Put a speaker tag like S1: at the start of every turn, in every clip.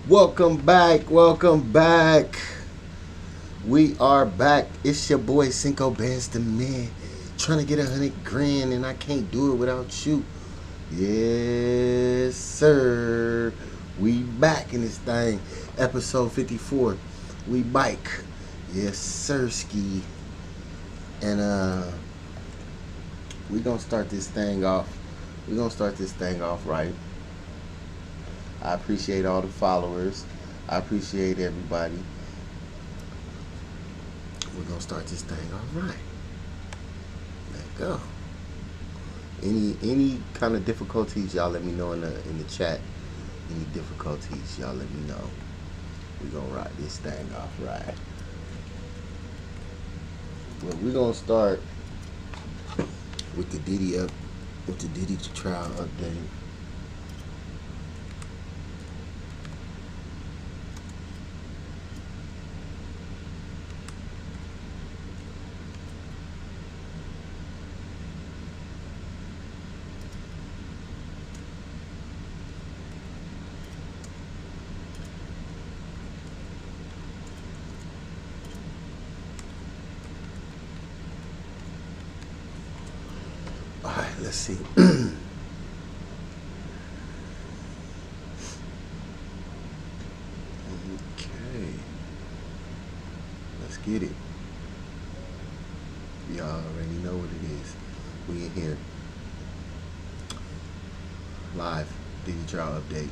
S1: Welcome back. We are back. It's your boy Cinco Bands the Man, trying to get 100 grand, and I can't do it without you. Yes, sir. We back in this thing. Episode 54. We bike. Yes, sir, ski. And we gonna start this thing off. Right. I appreciate all the followers. I appreciate everybody. We're gonna start this thing off right. Let go. Any kind of difficulties, y'all let me know in the chat. Any difficulties, y'all let me know. We're gonna rock this thing off right. Well, we're gonna start with the Diddy trial update. Alright, let's see. Okay. Let's get it. Y'all already know what it is. We in here. Live. Diddy trial update.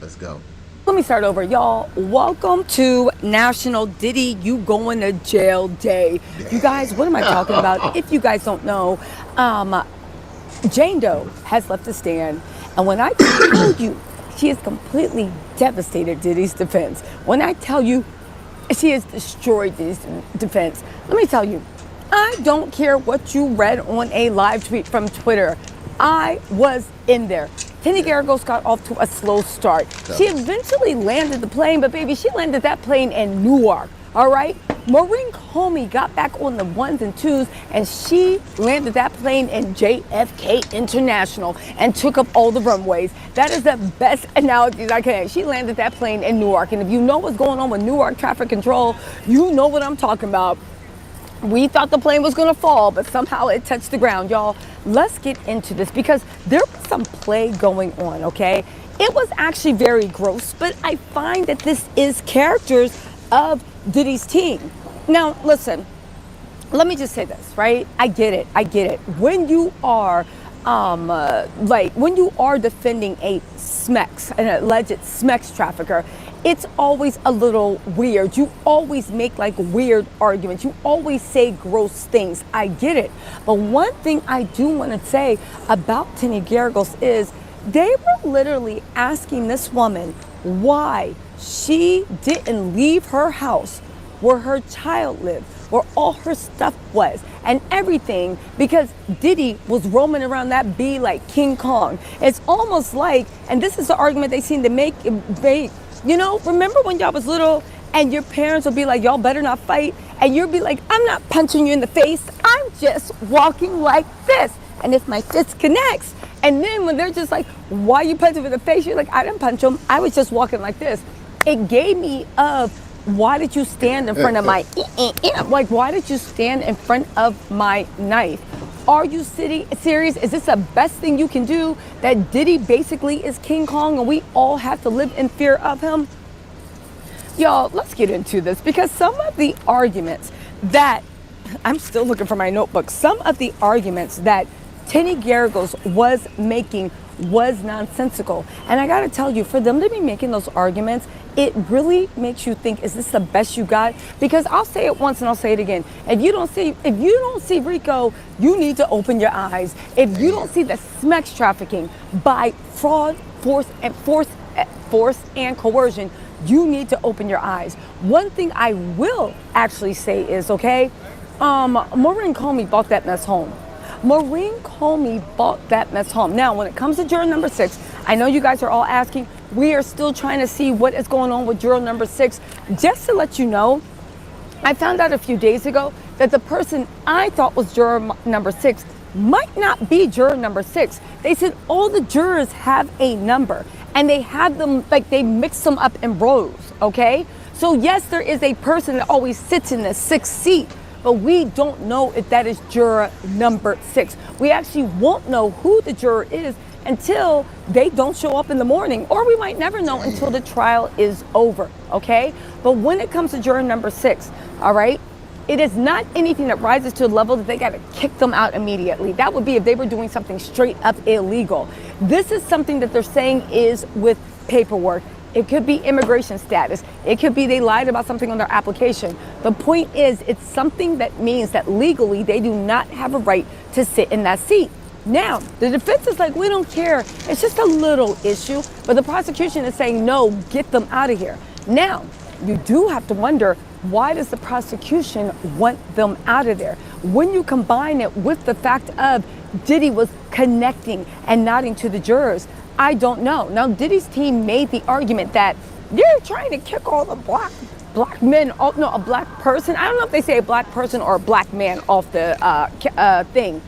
S1: Let's go.
S2: Let me start over, y'all. Welcome to National Diddy You Going to Jail Day. You guys, what am I talking about? If you guys don't know, Jane Doe has left the stand, and when I tell you she has completely devastated Diddy's defense, when I tell you she has destroyed Diddy's defense, let me tell you, I don't care what you read on a live tweet from Twitter. I was in there. Kenny Garagos got off to a slow start. She eventually landed the plane, but baby, she landed that plane in Newark, all right? Maureen Comey got back on the ones and twos, and she landed that plane in JFK International and took up all the runways. That is the best analogy I can. She landed that plane in Newark, and if you know what's going on with Newark traffic control, you know what I'm talking about. We thought the plane was gonna fall, but somehow it touched the ground, y'all. Let's get into this because there was some play going on, okay? It was actually very gross, but I find that this is characters of Diddy's team. Now, listen, let me just say this, right? I get it. When you are when you are defending an alleged SMEX trafficker, it's always a little weird. You always make like weird arguments. You always say gross things. I get it. But one thing I do want to say about Kenny Garagos is they were literally asking this woman why she didn't leave her house where her child lived, where all her stuff was and everything, because Diddy was roaming around that B like King Kong. It's almost like, and this is the argument they seem to make, remember when y'all was little and your parents would be like, y'all better not fight, and you'd be like, I'm not punching you in the face, I'm just walking like this, and if my fist connects, and then when they're just like, why you punch him in the face, you're like, I didn't punch him, I was just walking like this. It gave me of, why did you stand in front of my, like, why did you stand in front of my knife? Are you serious? Is this the best thing you can do? That Diddy basically is King Kong and we all have to live in fear of him? Y'all, let's get into this because some of the arguments that, I'm still looking for my notebook, some of the arguments that Kenny Garagos was making was nonsensical. And I gotta tell you, for them to be making those arguments, it really makes you think, is this the best you got? Because I'll say it once and I'll say it again. If you don't see Rico, you need to open your eyes. If you don't see the SMEX trafficking by fraud, force and coercion, you need to open your eyes. One thing I will actually say is, okay, Maureen Comey bought that mess home. Maureen Comey bought that mess home. Now, when it comes to juror number 6, I know you guys are all asking, we are still trying to see what is going on with juror number 6. Just to let you know, I found out a few days ago that the person I thought was juror number 6 might not be juror number 6. They said all the jurors have a number. and they have them, like they mix them up in rows, okay? So yes, there is a person that always sits in the 6th seat, but we don't know if that is juror number 6. We actually won't know who the juror is until they don't show up in the morning, or we might never know until the trial is over, okay? But when it comes to juror number 6, all right, it is not anything that rises to a level that they got to kick them out immediately. That would be if they were doing something straight up illegal. This is something that they're saying is with paperwork. It could be immigration status. It could be they lied about something on their application. The point is, it's something that means that legally they do not have a right to sit in that seat. Now, the defense is like, we don't care. It's just a little issue. But the prosecution is saying, no, get them out of here. Now, you do have to wonder, why does the prosecution want them out of there? When you combine it with the fact of Diddy was connecting and nodding to the jurors, I don't know. Now, Diddy's team made the argument that you're trying to kick all the black men off, no, a black person. I don't know if they say a black person or a black man off the thing.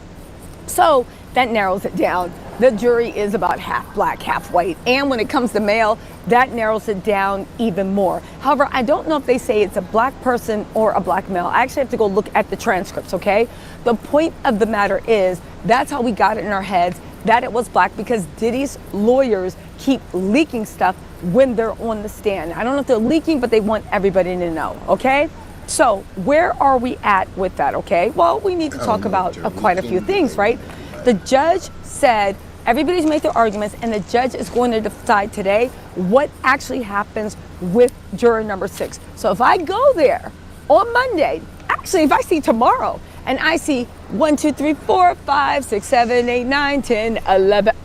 S2: So that narrows it down. The jury is about half black, half white. And when it comes to male, that narrows it down even more. However, I don't know if they say it's a black person or a black male. I actually have to go look at the transcripts, okay? The point of the matter is, that's how we got it in our heads that it was black, because Diddy's lawyers keep leaking stuff when they're on the stand. I don't know if they're leaking, but they want everybody to know, okay? So where are we at with that, okay? Well, we need to talk about quite a few things, right? The judge said everybody's made their arguments, and the judge is going to decide today what actually happens with juror number 6. So if I go there on Monday, actually if I see tomorrow, and I see 1, 2, 3, 4, 5, 6, 7, 8, 9, 10, 11,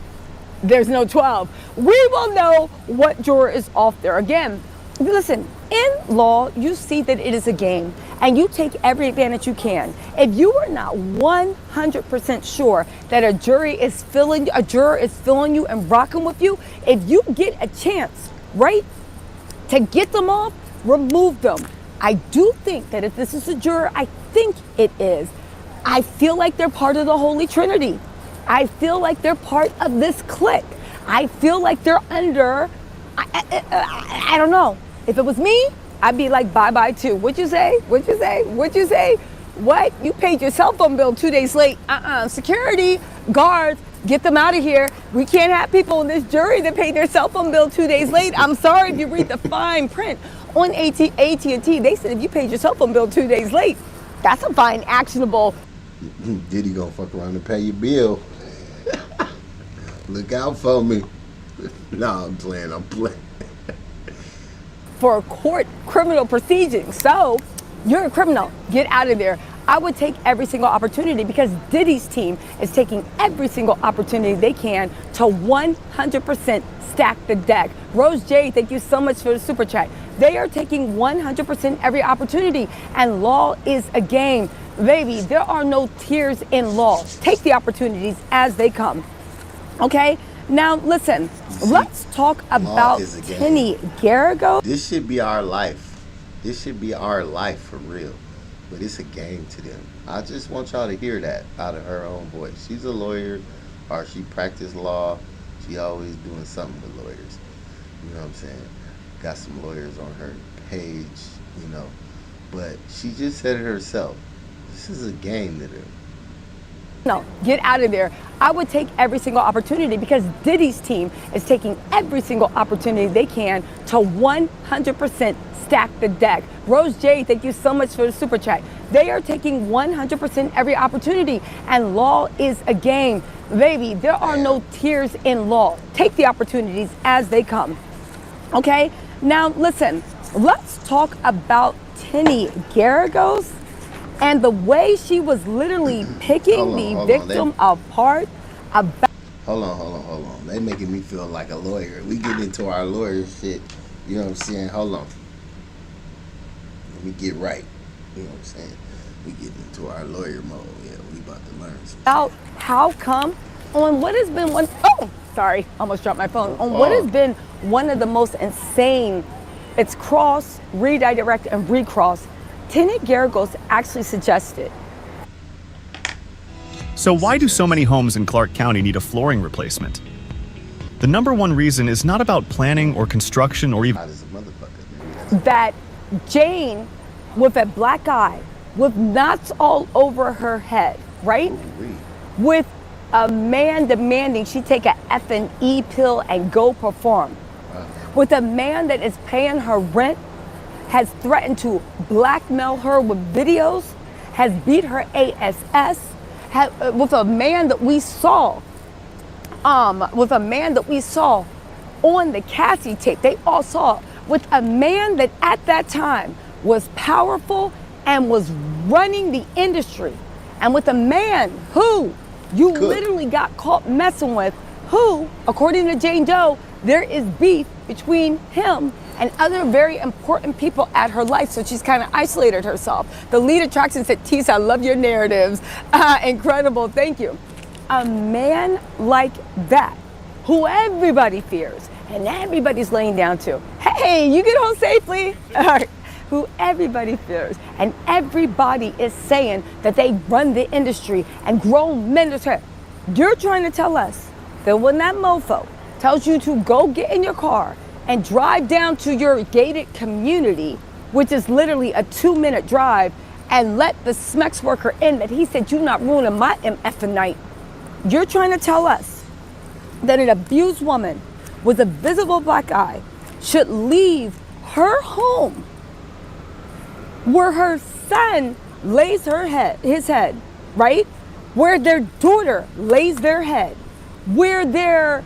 S2: there's no 12. We will know what juror is off there. Again, listen, in law, you see that it is a game, and you take every advantage you can. If you are not 100% sure that a juror is feeling you and rocking with you, if you get a chance, right, to get them off, remove them. I do think that if this is a juror, I think it is, I feel like they're part of the Holy Trinity. I feel like they're part of this clique. I feel like they're under, I don't know. If it was me, I'd be like, bye-bye too. What'd you say? What'd you say? What'd you say? What? You paid your cell phone bill 2 days late. Security, guards, get them out of here. We can't have people in this jury that paid their cell phone bill 2 days late. I'm sorry, if you read the fine print on AT&T, they said if you paid your cell phone bill 2 days late, that's a fine actionable.
S1: Diddy gonna fuck around and pay your bill. Look out for me. No, I'm playing.
S2: For court criminal proceedings. So you're a criminal, get out of there. I would take every single opportunity, because Diddy's team is taking every single opportunity they can to 100% stack the deck. Rose J, thank you so much for the super chat. They are taking 100% every opportunity, and law is a game. Baby, there are no tiers in law. Take the opportunities as they come. Okay? Now, listen, let's talk about Kenny Garrigo.
S1: This should be our life. This should be our life for real. But it's a game to them. I just want y'all to hear that out of her own voice. She's a lawyer, or she practiced law. She always doing something with lawyers. You know what I'm saying? Got some lawyers on her page, you know. But she just said it herself. This is a game to them.
S2: No, get out of there. I would take every single opportunity, because Diddy's team is taking every single opportunity they can to 100% stack the deck. Rose J, thank you so much for the super chat. They are taking 100% every opportunity, and law is a game. Baby, there are no tiers in law. Take the opportunities as they come. Okay? Now, listen, let's talk about Kenny Garrigo's and the way she was literally picking the victim apart.
S1: Hold on. They making me feel like a lawyer. We get into our lawyer shit. You know what I'm saying? Hold on. Let me get right. You know what I'm saying? We get into our lawyer mode. Yeah, we about to learn some
S2: about how come on what has been one, oh, sorry, almost dropped my phone. On what has been one of the most insane, it's cross, redirect, and recross, Kenny Garrigo's actually suggested.
S3: So why do so many homes in Clark County need a flooring replacement? The number one reason is not about planning or construction or even
S1: Hot as a motherfucker. Maybe that's
S2: That Jane, with a black eye, with knots all over her head, right?
S1: ooh-wee.
S2: With a man demanding she take a effing E pill and go perform.
S1: Wow.
S2: With a man that is paying her rent, has threatened to blackmail her with videos, has beat her ASS, with a man that we saw, on the Cassie tape, they all saw it, with a man that at that time was powerful and was running the industry, and with a man who you
S1: Good.
S2: literally got caught messing with, who, according to Jane Doe, there is beef between him and other very important people at her life, so she's kind of isolated herself. The lead attraction said, Tisa, I love your narratives. Incredible, thank you. A man like that, who everybody fears and everybody's laying down to. Hey, you get home safely. All right. Who everybody fears and everybody is saying that they run the industry and grown men are saying, you're trying to tell us that when that mofo tells you to go get in your car and drive down to your gated community, which is literally a 2-minute drive, and let the SMEX worker in, that he said, you not ruining my MF night. You're trying to tell us that an abused woman with a visible black eye should leave her home where her son lays his head, right? Where their daughter lays their head, where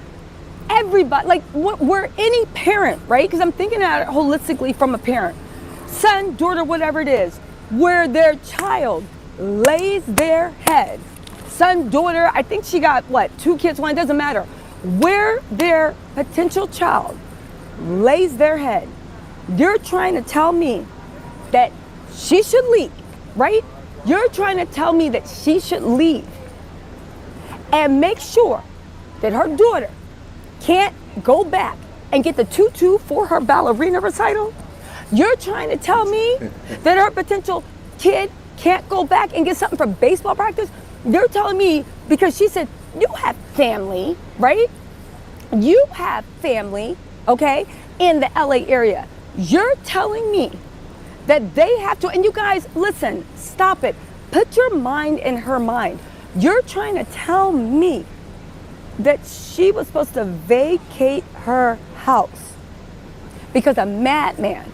S2: everybody, like where any parent, right? Because I'm thinking at it holistically from a parent, son, daughter, whatever it is, where their child lays their head, son, daughter, I think she got 2 kids, one, it doesn't matter, where their potential child lays their head. You're trying to tell me that she should leave, right? You're trying to tell me that she should leave and make sure that her daughter can't go back and get the tutu for her ballerina recital? You're trying to tell me that her potential kid can't go back and get something for baseball practice? You're telling me, because she said, you have family, right? You have family, okay, in the LA area. You're telling me that they have to, and you guys, listen, stop it. Put your mind in her mind. You're trying to tell me that she was supposed to vacate her house because a madman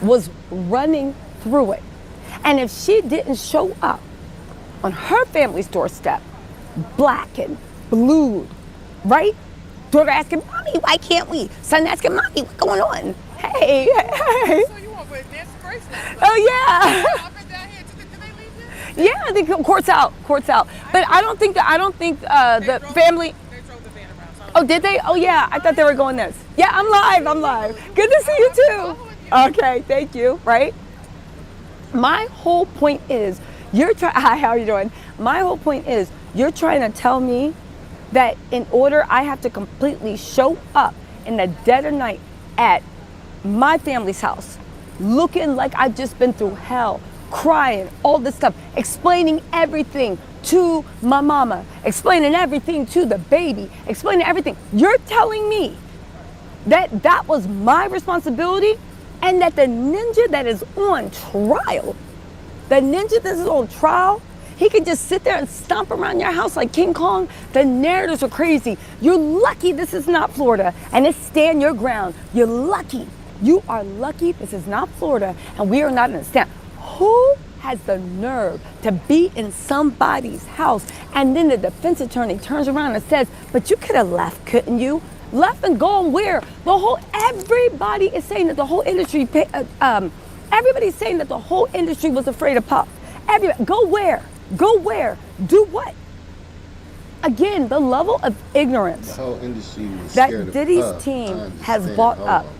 S2: was running through it. And if she didn't show up on her family's doorstep, black and blued, right? Daughter asking, Mommy, why can't we? Son asking, Mommy, what's going on? Hey.
S4: So you want to dance bracelet?
S2: Oh, yeah.
S4: Up and down here. Did they leave you?
S2: Yeah, I think court's out. But I don't think the family.
S4: They drove the van around. So
S2: Oh, did they? Oh, yeah. I thought they were going this. Yeah, I'm live. Good to see you too. Okay, thank you. Right? My whole point is, hi, how are you doing? My whole point is, you're trying to tell me that in order I have to completely show up in the dead of night at my family's house, looking like I've just been through hell, crying, all this stuff, explaining everything to my mama, explaining everything to the baby, explaining everything. You're telling me that that was my responsibility, and that the ninja that is on trial, he could just sit there and stomp around your house like King Kong? The narratives are crazy. You're lucky this is not Florida, and it's stand your ground. You're lucky. You are lucky this is not Florida, and we are not in a stand. Who has the nerve to be in somebody's house, and then the defense attorney turns around and says, but you could have left, couldn't you? Left and gone where? Everybody is saying that the whole industry, everybody's saying that the whole industry was afraid of Puff. Everybody, go where? Do what? Again, the level of ignorance
S1: The whole industry was
S2: that
S1: scared of
S2: Diddy's
S1: Puff. I
S2: team
S1: understand.
S2: has bought
S1: Hold
S2: up.
S1: on.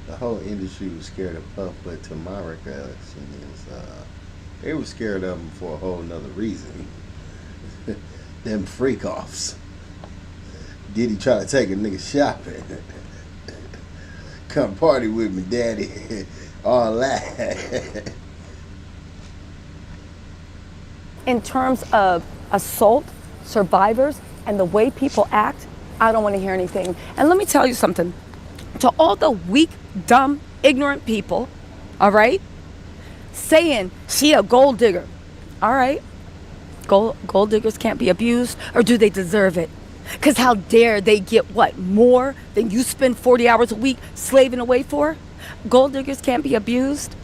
S1: The whole industry was scared of Puff, but to my recollection is they were scared of him for a whole nother reason. Them freak offs. Diddy try to take a nigga shopping. Come party with me, daddy. All that.
S2: In terms of assault survivors and the way people act, I don't want to hear anything. And let me tell you something. To all the weak, dumb, ignorant people, all right, saying she a gold digger. All right, gold diggers can't be abused, or do they deserve it? Because how dare they get what, more than you spend 40 hours a week slaving away for? Gold diggers can't be abused.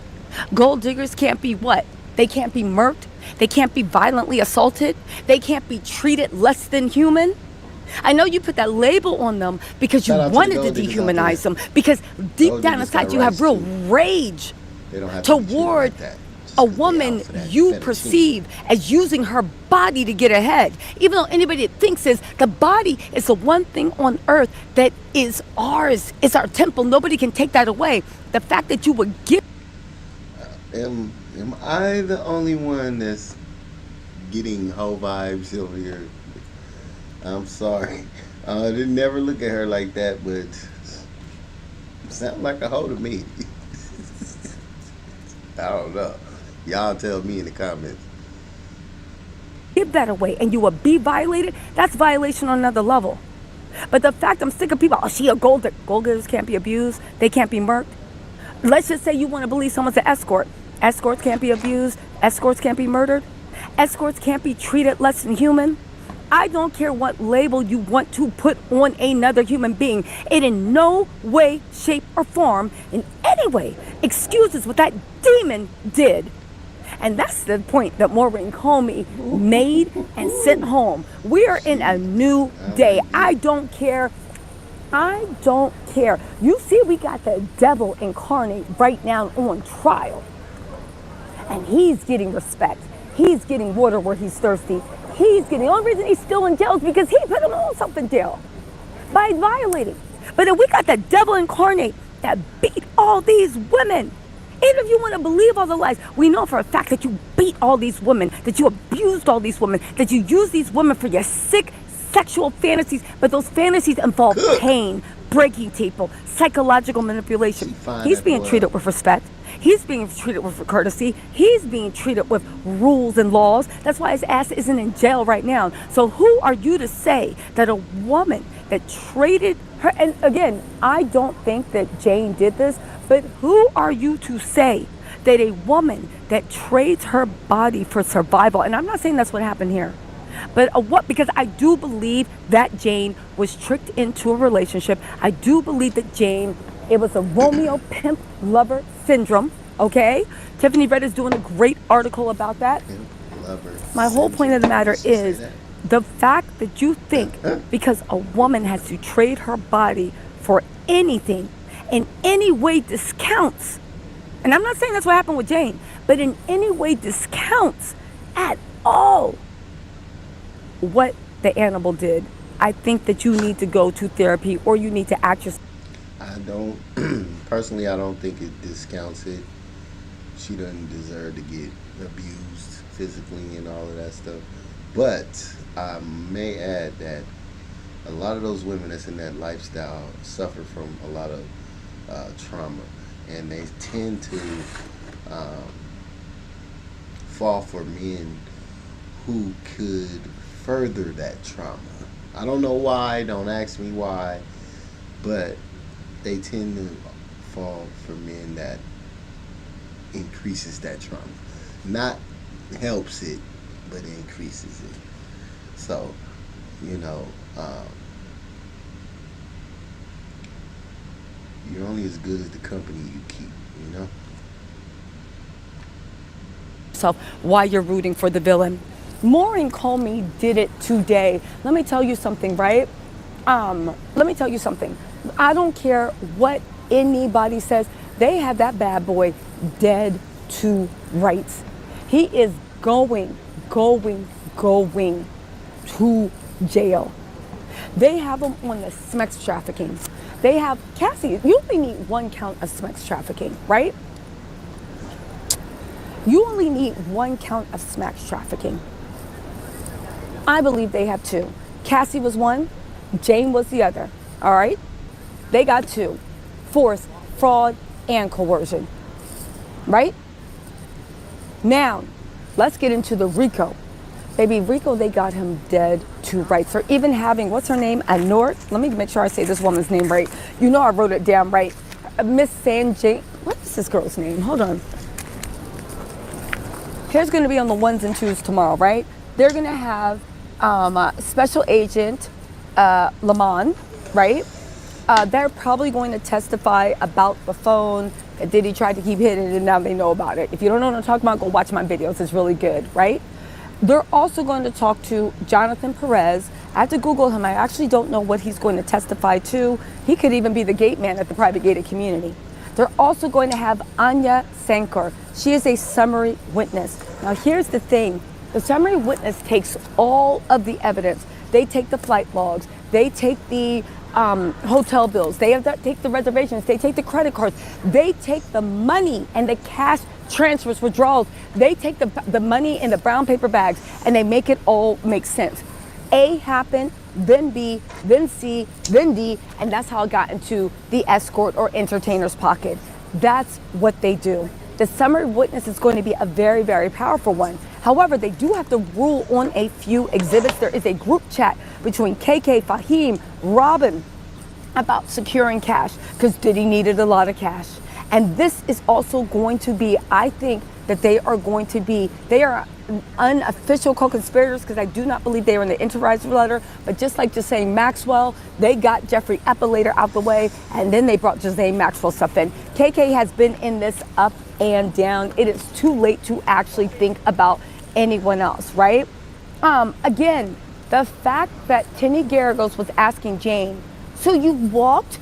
S2: Gold diggers can't be what? They can't be murked. They can't be violently assaulted. They can't be treated less than human. I know you put that label on them because you
S1: Shout out to the
S2: wanted to
S1: gold diggers out
S2: dehumanize
S1: there.
S2: them, because deep
S1: Gold
S2: down
S1: diggers
S2: inside
S1: got
S2: you have
S1: rights,
S2: real
S1: too.
S2: rage
S1: They don't have to be treated
S2: toward
S1: like that. Just
S2: a
S1: 'cause they out
S2: woman
S1: for that
S2: you
S1: fettuccine.
S2: perceive as using her body to get ahead. Even though anybody that thinks is the body is the one thing on earth that is ours. It's our temple. Nobody can take that away. The fact that you would give.
S1: Am I the only one that's getting hoe vibes over here? I'm sorry. I didn't never look at her like that, but sound like a hoe to me. I don't know. Y'all tell me in the comments.
S2: Give that away and you will be violated, that's violation on another level. But the fact I'm sick of people, oh, she a gold digger. Gold diggers can't be abused. They can't be murked. Let's just say you want to believe someone's an escort. Escorts can't be abused. Escorts can't be murdered. Escorts can't be treated less than human. I don't care what label you want to put on another human being. It in no way, shape, or form, in any way, excuses what that demon did. And that's the point that Maureen Comey made and sent home. We are in a new day. I don't care. I don't care. You see, we got the devil incarnate right now on trial. And he's getting respect. He's getting water where he's thirsty. The only reason he's still in jail is because he put himself in jail by violating. But then we got the devil incarnate that beat all these women. Even if you want to believe all the lies, we know for a fact that you beat all these women, that you abused all these women, that you use these women for your sick sexual fantasies, but those fantasies involve pain, breaking people, psychological manipulation. He's being treated with respect. He's being treated with courtesy. He's being treated with rules and laws. That's why his ass isn't in jail right now. So who are you to say that a woman that traded her, and again, I don't think that Jane did this, but who are you to say that a woman that trades her body for survival, and I'm not saying that's what happened here, but because I do believe that Jane was tricked into a relationship. I do believe that Jane, it was a Romeo pimp lover syndrome, okay? Tiffany Red is doing a great article about that.
S1: Pimp lover
S2: My whole point of the matter
S1: syndrome. Did she
S2: is
S1: say
S2: the fact that you think because a woman has to trade her body for anything in any way discounts, and I'm not saying that's what happened with Jane, but in any way discounts at all what the animal did, I think that you need to go to therapy or you need to act yourself.
S1: I don't personally. I don't think it discounts it. She doesn't deserve to get abused physically and all of that stuff. But I may add that a lot of those women that's in that lifestyle suffer from a lot of trauma, and they tend to fall for men who could further that trauma. I don't know why. Don't ask me why, but they tend to fall for men that increases that trauma. Not helps it, but increases it. So, you know, you're only as good as the company you keep, you know?
S2: Why you're rooting for the villain. Maureen Comey did it today. Let me tell you something, right? Let me tell you something. I don't care what anybody says. They have that bad boy dead to rights. He is going to jail. They have him on the sex trafficking. They have, Cassie, you only need one count of sex trafficking, right? You only need one count of sex trafficking. I believe they have two. Cassie was one, Jane was the other, all right? They got two. Force, fraud, and coercion, right? Now, let's get into the RICO. Baby, RICO, they got him dead YouTube rights. Or even having, what's her name? Anort? Let me make sure I say this woman's name right. You know I wrote it down right. Miss Sanjay. What is this girl's name? Hold on. Here's going to be on the ones and twos tomorrow, right? They're going to have Special Agent Lamont, right? They're probably going to testify about the phone that Diddy tried to keep hidden, and now they know about it. If you don't know what I'm talking about, go watch my videos. It's really good, right? They're also going to talk to Jonathan Perez. I have to Google him. I actually don't know what he's going to testify to. He could even be the gate man at the private gated community. They're also going to have Anya Sankar. She is a summary witness. Now here's the thing. The summary witness takes all of the evidence. They take the flight logs. They take the hotel bills. They take the reservations. They take the credit cards. They take the money and the cash transfers, withdrawals. They take the money in the brown paper bags and they make it all make sense. A happened, then B, then C, then D, and that's how it got into the escort or entertainer's pocket. That's what they do. The summary witness is going to be a very, very powerful one. However, they do have to rule on a few exhibits. There is a group chat between KK, Fahim, Robin about securing cash because Diddy needed a lot of cash. And this is also going to be, I think that they are unofficial co-conspirators because I do not believe they are in the enterprise letter. But just like Ghislaine Maxwell, they got Jeffrey Eppilator out the way and then they brought Ghislaine Maxwell stuff in. KK has been in this up and down. It is too late to actually think about anyone else, right? Again, the fact that Tinny Garagos was asking Jane, so you walked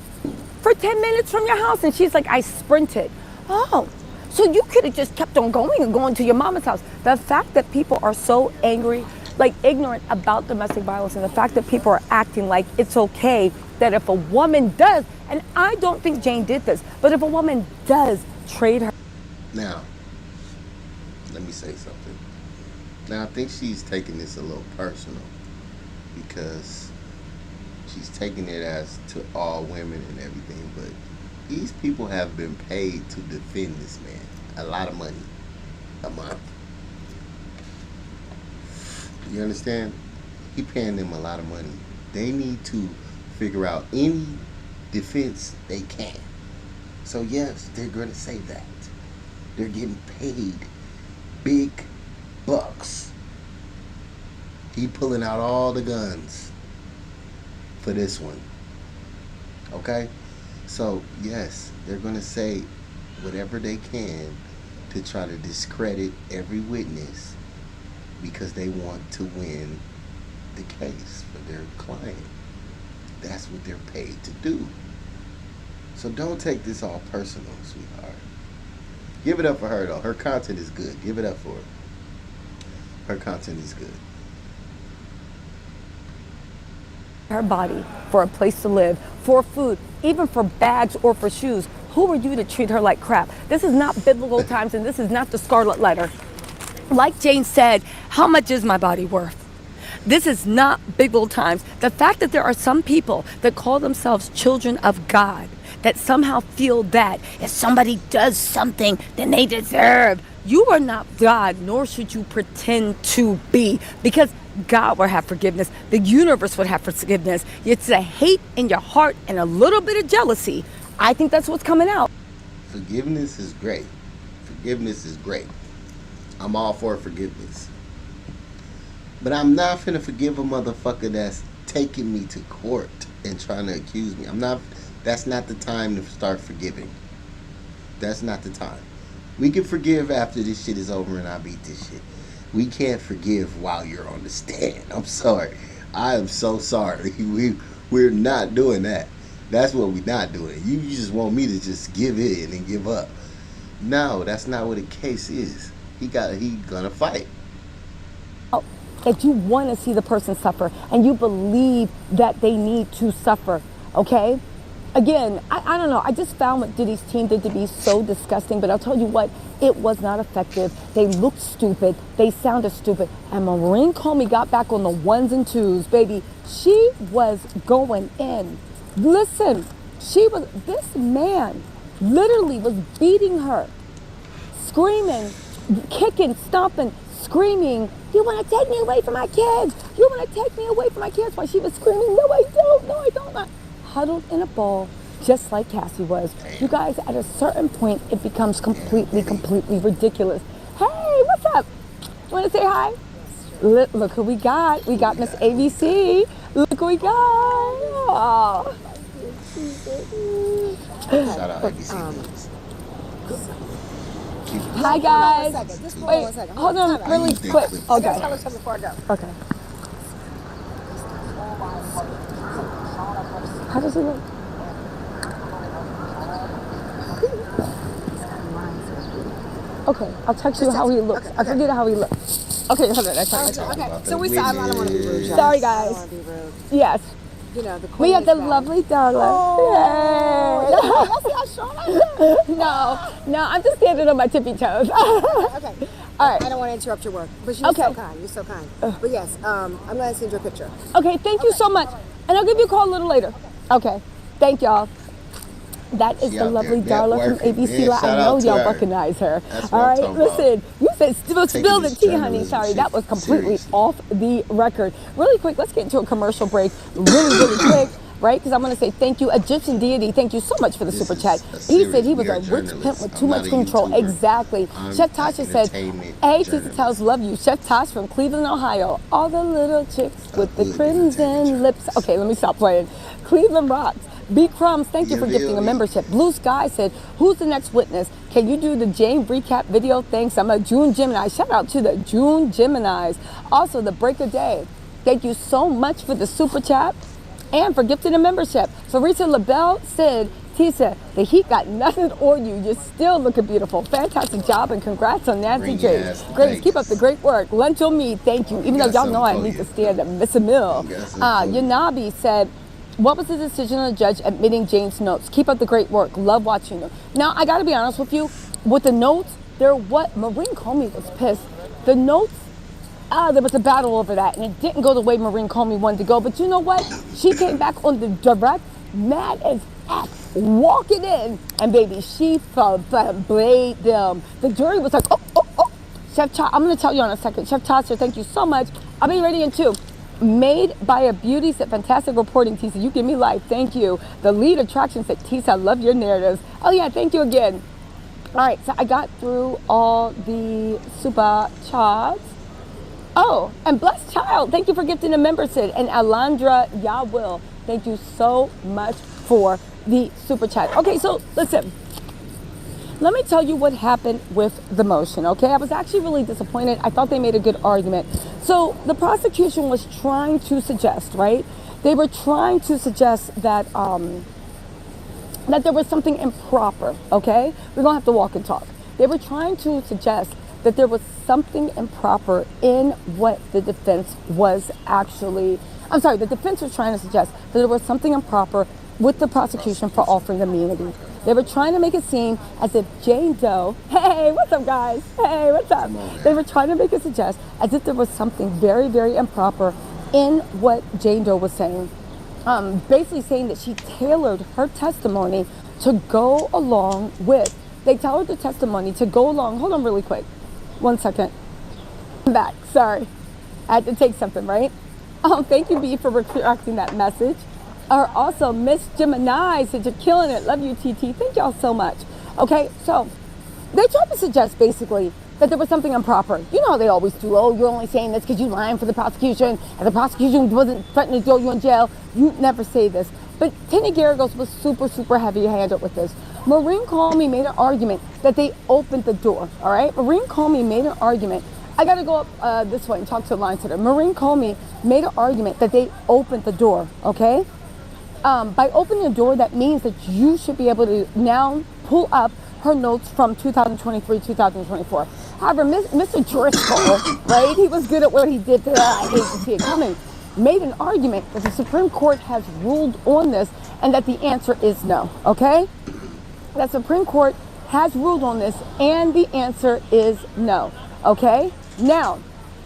S2: for 10 minutes from your house? And she's like, I sprinted. Oh, so you could have just kept on going and going to your mama's house. The fact that people are so angry, like ignorant about domestic violence, and the fact that people are acting like it's okay that if a woman does, and I don't think Jane did this, but if a woman does trade her.
S1: Now, let me say something. Now, I think she's taking this a little personal because she's taking it as to all women and everything, but these people have been paid to defend this man. A lot of money a month. You understand? He paying them a lot of money. They need to figure out any defense they can. So yes, they're going to say that. They're getting paid big bucks. He pulling out all the guns for this one. Okay? So yes, they're going to say whatever they can to try to discredit every witness because they want to win the case for their client. That's what they're paid to do. So don't take this all personal, sweetheart. Give it up for her, though. Her content is good. Give it up for her. Her content is good.
S2: Her body for a place to live, for food, even for bags or for shoes. Who are you to treat her like crap? This is not biblical times, and this is not the scarlet letter. Like Jane said, how much is my body worth? This is not biblical times. The fact that there are some people that call themselves children of God that somehow feel that if somebody does something, then they deserve. You are not God, nor should you pretend to be, because God will have forgiveness. The universe would have forgiveness. It's a hate in your heart and a little bit of jealousy. I think that's what's coming out.
S1: Forgiveness is great. Forgiveness is great. I'm all for forgiveness. But I'm not finna forgive a motherfucker that's taking me to court and trying to accuse me. That's not the time to start forgiving. That's not the time. We can forgive after this shit is over and I beat this shit. We can't forgive while you're on the stand. I'm sorry. I am so sorry. We're not doing that. That's what we're not doing. You just want me to just give in and give up. No, that's not what the case is. He gonna fight.
S2: That you want to see the person suffer and you believe that they need to suffer, okay? Again, I don't know. I just found what Diddy's team did to be so disgusting, but I'll tell you what, it was not effective. They looked stupid. They sounded stupid. And Maureen Comey got back on the ones and twos, baby. She was going in. Listen, this man literally was beating her, screaming, kicking, stomping, screaming, you want to take me away from my kids? You want to take me away from my kids? While she was screaming, no, I don't. No, I don't. Huddled in a ball, just like Cassie was. You guys, at a certain point, it becomes completely ridiculous. Hey, what's up? You want to say hi? Look who we got. We got Miss ABC. Look who we got. Oh.
S1: Shout out ABC.
S2: Hi, guys.
S5: Wait,
S2: hold on really quick. Okay.
S5: Tell us something before I go.
S2: Okay. How does he look? Okay, I'll text you how he looks. I forget how he looks. Okay, hold on.
S5: Okay, so we saw. I don't want to be rude, y'all.
S2: Sorry,
S5: I
S2: guys.
S5: don't want to be rude.
S2: Yes.
S5: You know, the queen
S2: We have
S5: is
S2: the
S5: back.
S2: lovely Darla. No, I'm just standing on my tippy toes.
S5: Okay.
S2: All right.
S5: I don't want to interrupt your work, but you're
S2: Okay.
S5: so kind. You're so kind. But yes, I'm going to send you a picture.
S2: Okay, thank you so much. And I'll give you a call a little later. Okay, thank y'all. That is
S1: She
S2: the
S1: out
S2: lovely
S1: there
S2: Darla from
S1: networking,
S2: ABC
S1: man.
S2: Live. I
S1: Shout
S2: know
S1: out to
S2: y'all
S1: her.
S2: recognize her.
S1: That's
S2: All
S1: what I'm
S2: right,
S1: talking about.
S2: listen, you said spill
S1: Taking
S2: the
S1: this
S2: tea, honey.
S1: journalism
S2: Sorry,
S1: shit
S2: that was completely
S1: seriously.
S2: off the record. Really quick, let's get into a commercial break. Really quick. Right? Because I'm going to say thank you, Egyptian Deity. Thank you so much for the
S1: This
S2: super
S1: is
S2: chat.
S1: a
S2: He said
S1: series.
S2: he was
S1: We
S2: a
S1: are
S2: rich
S1: journalists.
S2: pimp with
S1: I'm
S2: too
S1: not
S2: much
S1: a
S2: control.
S1: YouTuber.
S2: Exactly.
S1: I'm
S2: Chef Tasha said,
S1: entertainment
S2: hey, Tisa
S1: journalist.
S2: Tells love you. Chef Tosh from Cleveland, Ohio. All the little chicks with the
S1: good
S2: crimson
S1: entertainment
S2: lips. Okay, let me stop playing. Cleveland rocks. B Crumbs, thank you
S1: You
S2: for gifting
S1: feel
S2: a
S1: me?
S2: membership. Blue Sky said, who's the next witness? Can you do the Jane recap video? Thanks. I'm a June Gemini. Shout out to the June Geminis. Also, the Break of Day. Thank you so much for the super chat and for gifting a membership. So Rita LaBelle said, Tisa, the heat got nothing on you. You're still looking beautiful. Fantastic job and congrats on Nancy
S1: Bring
S2: J.
S1: your ass to
S2: Great,
S1: Vegas.
S2: keep up the great work. Lunch on me, thank you. Even though
S1: got
S2: y'all know I
S1: something
S2: need
S1: for
S2: to
S1: you.
S2: stand up, Miss Emil.
S1: You got something for you.
S2: Yanabi said, what was the decision of the judge admitting Jane's notes? Keep up the great work. Love watching you. Now, I got to be honest with you. With the notes, Maureen Comey was pissed. The notes, there was a battle over that, and it didn't go the way Maureen Comey wanted to go. But you know what? She came back on the direct, mad as F, walking in, and baby, she flayed them. The jury was like, oh. Chef Cha, I'm going to tell you in a second. Chef Tasha, thank you so much. I'll be ready in 2. Made by a beauty said, fantastic reporting, Tisa. You give me life. Thank you. The lead attraction said, Tisa, I love your narratives. Oh, yeah, thank you again. All right, so I got through all the super chats. Oh, and Blessed Child, thank you for gifting a membership. And Alondra Yawil, thank you so much for the super chat. Okay, so listen. Let me tell you what happened with the motion, okay? I was actually really disappointed. I thought they made a good argument. So the prosecution was trying to suggest, right? They were trying to suggest that that there was something improper, okay? We're gonna have to walk and talk. They were trying to suggest that there was something improper in what the defense was actually, the defense was trying to suggest that there was something improper with the prosecution for offering immunity. They were trying to make it seem as if Jane Doe, hey, what's up guys? Hey, what's up? They were trying to make it suggest as if there was something very, very improper in what Jane Doe was saying. Basically saying that she tailored her testimony to go along with, they tailored the testimony to go along, hold on really quick, 1 second. I'm back, sorry. I had to take something, right? Thank you, B, for retracting that message. Also, Miss Gemini said, you're killing it. Love you, TT. Thank y'all so much. Okay, so they tried to suggest basically that there was something improper. You know how they always do. Oh, you're only saying this because you're lying for the prosecution and the prosecution wasn't threatening to throw you in jail. You never say this. But Tina Garagos was super, super heavy-handed with this. Maureen Comey made an argument that they opened the door, all right? Maureen Comey made an argument. I got to go up this way and talk to the line sitter. Maureen Comey made an argument that they opened the door, okay? By opening the door, that means that you should be able to now pull up her notes from 2023, 2024. However, Mr. Driscoll, right, he was good at what he did today. I hate to see it coming. Made an argument that the Supreme Court has ruled on this and that the answer is no, okay? The Supreme Court has ruled on this and the answer is no, okay? Now,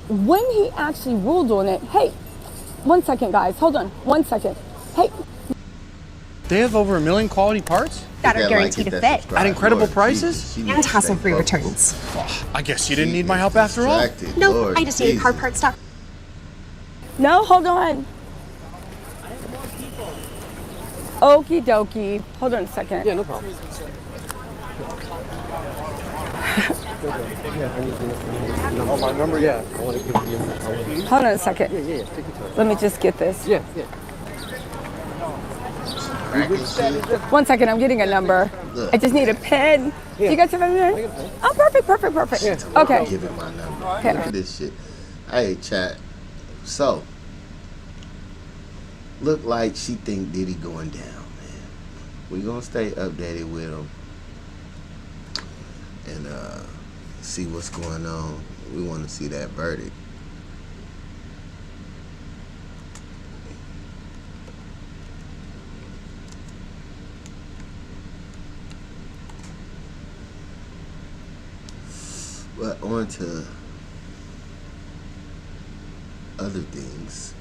S2: when he actually ruled on it, hey, 1 second, guys, hold on, 1 second. Hey,
S6: they have over 1 million quality parts
S7: that are guaranteed to fit
S6: at incredible prices
S7: and hassle-free returns.
S6: I guess you didn't need my help after all.
S7: No, I just needed car parts stock.
S2: No, hold on. Okie dokie. Hold on a second.
S6: Yeah, no problem. Oh, my number? Yeah. I want to give you.
S2: Hold on a second.
S6: Yeah. Take your time.
S2: Let me just get this.
S6: Yeah.
S2: One second, I'm getting a number. I just need a pen. Do you guys have a pen? Oh, perfect.
S6: Yeah.
S2: Okay.
S1: Give it my number.
S2: Okay.
S1: Look at this shit. Hey, chat. So, look like she think Diddy going down, man. We gonna stay updated with him and see what's going on. We want to see that verdict. But on to other things.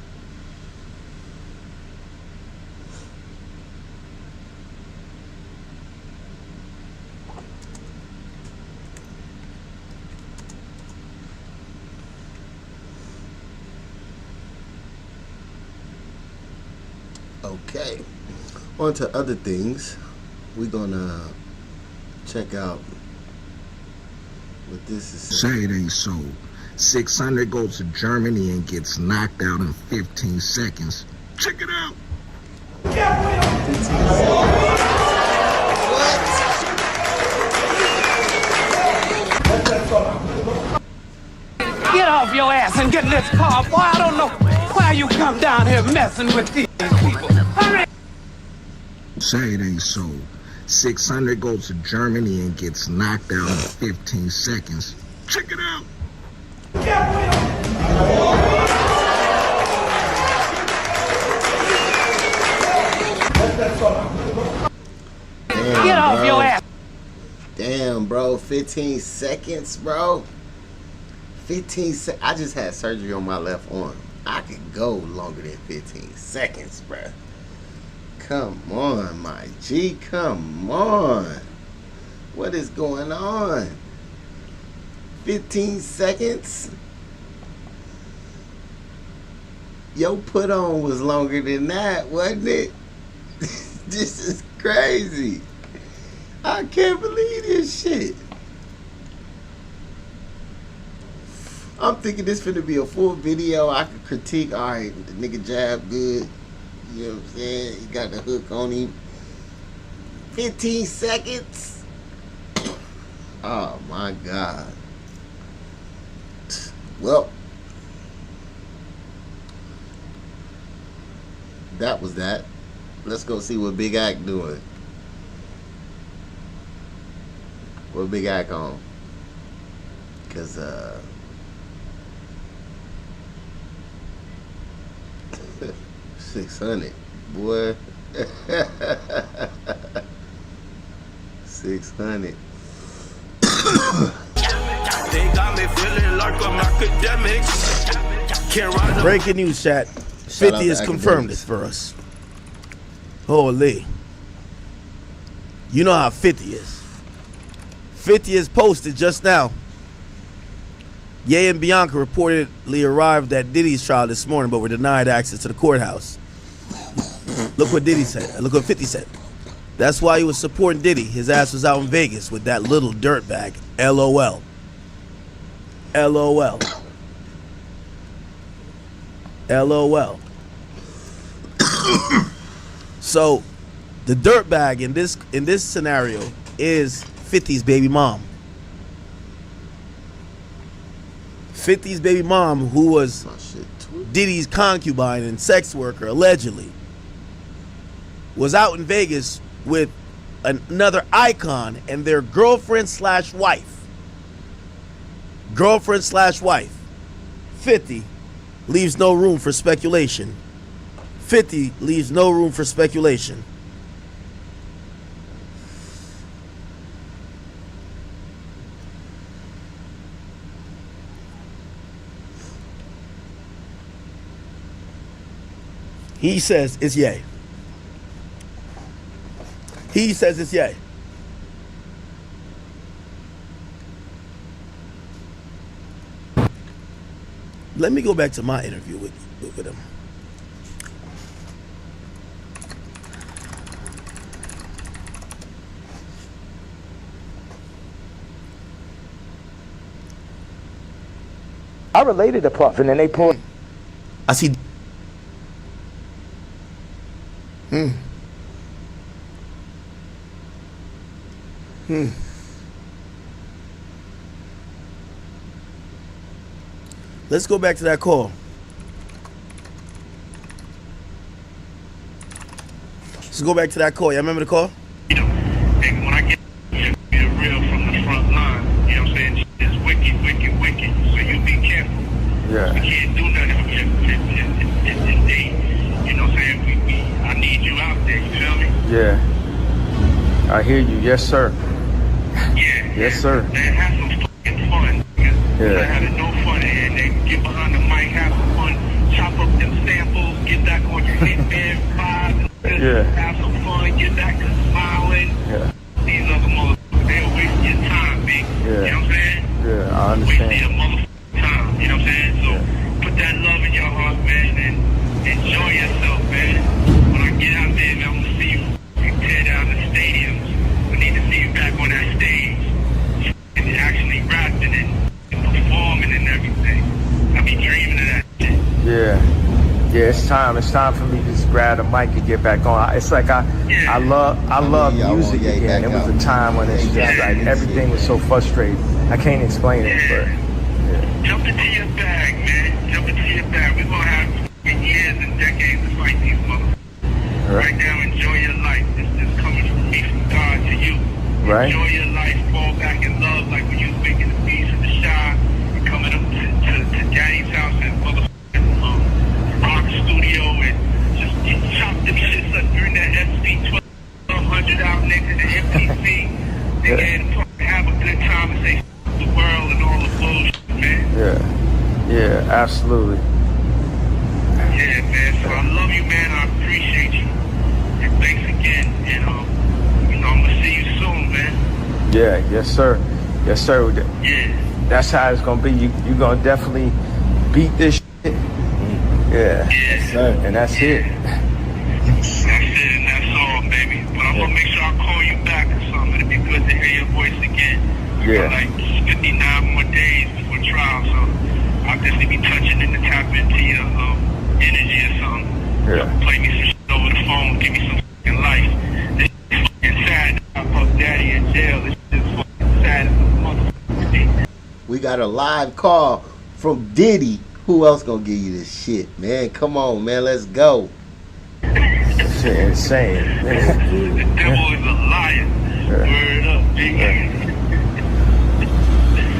S1: Okay, on to other things. We're gonna check out what this is.
S7: Say it ain't so. 600 goes to Germany and gets knocked out in 15 seconds. Check it out.
S8: Get off your ass and get in this car, boy. I don't know why you come down here messing with these people. Hurry!
S7: Say it ain't so. 600 goes to Germany and gets knocked out in 15 seconds. Check it out.
S1: Damn,
S8: Get off
S1: bro.
S8: your ass.
S1: Damn, bro. 15 seconds, bro. 15 seconds. I just had surgery on my left arm. I could go longer than 15 seconds, bro. Come on, my G. Come on. What is going on? 15 seconds? Your put on was longer than that, wasn't it? This is crazy. I can't believe this shit. I'm thinking this finna be a full video. I could critique. All right, the nigga jab good. You know what I'm saying? He got the hook on him. 15 seconds? Oh my God. Well, that was that. Let's go see what Big Act doing. What Big Act on? Cause 600, boy. 600.
S9: They got me feeling like I'm Akademiks. Can't ride the
S10: Breaking news, chat.
S1: Shout out
S10: 50
S1: to
S10: has confirmed
S1: Akademiks.
S10: this for us. Holy. You know how 50 is. 50 is posted just now. Ye and Bianca reportedly arrived at Diddy's trial this morning, but were denied access to the courthouse. Look what Diddy said. Look what 50 said. That's why he was supporting Diddy. His ass was out in Vegas with that little dirtbag. LOL. LOL. LOL. So, the dirtbag in this scenario is 50's baby mom. 50's baby mom, who was
S1: My shit tweet.
S10: Diddy's concubine and sex worker, allegedly, was out in Vegas with another icon and their girlfriend slash wife. Girlfriend slash wife. 50 leaves no room for speculation. 50 leaves no room for speculation. He says it's yay. He says it's yay. Let me go back to my interview with him.
S11: I related to Puff, and then they pulled.
S10: I see. Let's go back to that call. Let's go back to that call. Y'all remember the call?
S9: When I get real from the front line, you know what I'm saying? It's wicked, wicked, wicked. So you be careful.
S11: Yeah.
S9: We can't do nothing if they, you know what I'm saying? I need you out there, you feel me?
S11: Yeah. I hear you. Yes, sir.
S9: Yeah.
S11: Yes, sir.
S9: Man, have some fucking fun.
S11: Yeah.
S9: I had no fun and they get behind the mic, have some fun, chop up them samples, get back on your headband, vibe,
S11: Yeah.
S9: have some fun, get back to smiling.
S11: Yeah.
S9: These other motherfuckers, they'll waste your time, big.
S11: Yeah.
S9: You know what I'm saying?
S11: Yeah, I
S9: Waste your
S11: understand.
S9: motherfucking time, you know what I'm saying? So put that love in your heart, man, and enjoy yourself, man. When I get out there, man, I'm gonna see you tear down the stadiums. I need to see you back on that stage and actually rapping and performing and everything. I be dreaming of that shit.
S11: Yeah. Yeah, it's time. It's time for me to just grab the mic and get back on. It's like I love
S1: y'all
S11: music
S1: want Ye
S11: again.
S1: back
S11: It was
S1: out.
S11: a time when it's just like everything was so frustrating. I can't explain it, but
S9: Jump into your bag, man. Jump into your bag. We're gonna have years and decades to fight these motherfuckers. Right now, enjoy your life. This is coming from me, from God to you.
S11: Right.
S9: Enjoy your life. Fall back in love like when you was making the beats in the shop. You're coming up to Daddy's house and motherfucking rock studio and just chop them shits up during that SP 1200 out next to the MPC. And have a good time and say the world and all the bullshit, man.
S11: yeah, absolutely.
S9: Yeah, man. So I love you, man. I appreciate you. And thanks again. And you know, I'm gonna see you soon, man.
S11: Yeah, yes, sir. Yes, sir.
S9: Yeah.
S11: That's how it's gonna be. You gonna definitely beat this shit. Yeah.
S9: Yes,
S11: sir. And that's it.
S9: That's it, and that's all, baby. But I'm gonna make sure I call you back or something. It'd be good to hear your voice again.
S11: Yeah.
S9: Like 59 more days before trial, so I'll definitely be touching in to tap into your energy or something.
S11: Yeah.
S9: Play me some shit over the phone, give me some fucking life. This is fucking sad. I put Daddy in jail. This is fucking sad as a motherfucker.
S1: We got a live call from Diddy. Who else gonna give you this shit, man? Come on, man. Let's go.
S11: Shit insane.
S9: The devil is a liar. Word up, big.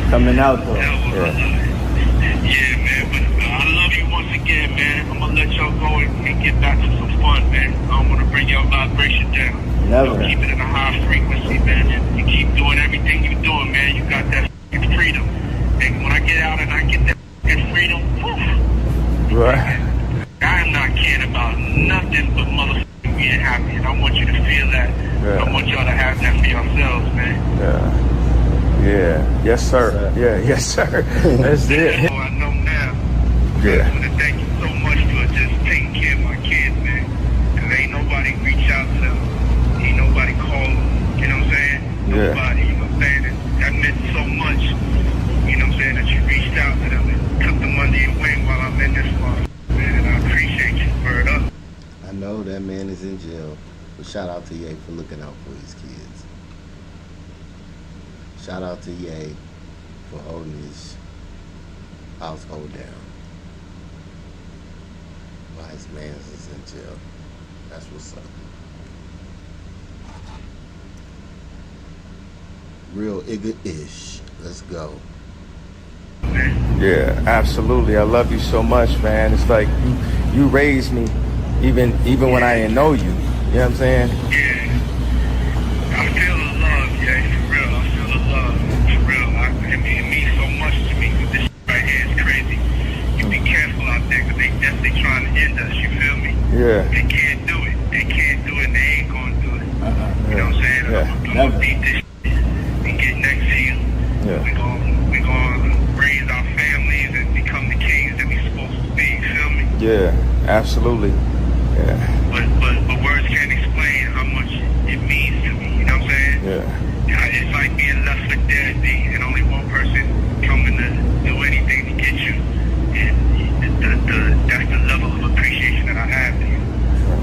S11: Coming out though.
S9: Yeah, man. But I love you once again, man. I'm gonna let y'all go and get back to some fun, man. I don't wanna bring your vibration down.
S11: Never.
S9: Keep it in a high frequency, man. And you keep doing everything you're doing, man. You got that freedom. And when I get out and I get that freedom, whew,
S11: Right.
S9: I'm not caring about nothing but motherfucking being happy. And I want you to feel that.
S11: Yeah.
S9: I want y'all to have that for yourselves, man.
S11: Yeah. Yes, sir. Yeah. Yes, sir. That's it.
S9: I know now.
S11: Yeah.
S9: I want to thank you so much for just taking care of my kids, man. Because ain't nobody reach out to them. Ain't nobody call them. You know what I'm saying?
S11: Yeah.
S9: Nobody, you know what I'm saying? And that meant so much, you know what I'm saying, that you reached out to them and took them under your wing while I'm in this one. Man, and I appreciate you. Word up.
S1: I know that man is in jail, but shout out to Ye for looking out for his kids. Shout out to Ye for holding his household down while his man is in jail. That's what's up. Real Igga-ish. Let's go.
S11: Yeah, absolutely. I love you so much, man. It's like you raised me even when I didn't know you. You know what I'm saying?
S9: Yeah. I feel the love, yeah, for real. I feel the love, for real. It means so much to me. This shit right here is crazy. You be careful out there because they definitely trying to end us, you feel me?
S11: Yeah.
S9: They can't do it. They can't do it and they ain't going to do it. You know what I'm saying?
S11: Yeah.
S9: I'm going to beat this shit and get next to you.
S11: Yeah.
S9: We're going to raise our families and become the kings that we
S11: Yeah, absolutely. Yeah.
S9: But words can't explain how much it means to me. You know what I'm saying?
S11: Yeah.
S9: It's like being left for dead, and only one person coming to do anything to get you. And that's the level of appreciation that I have for you.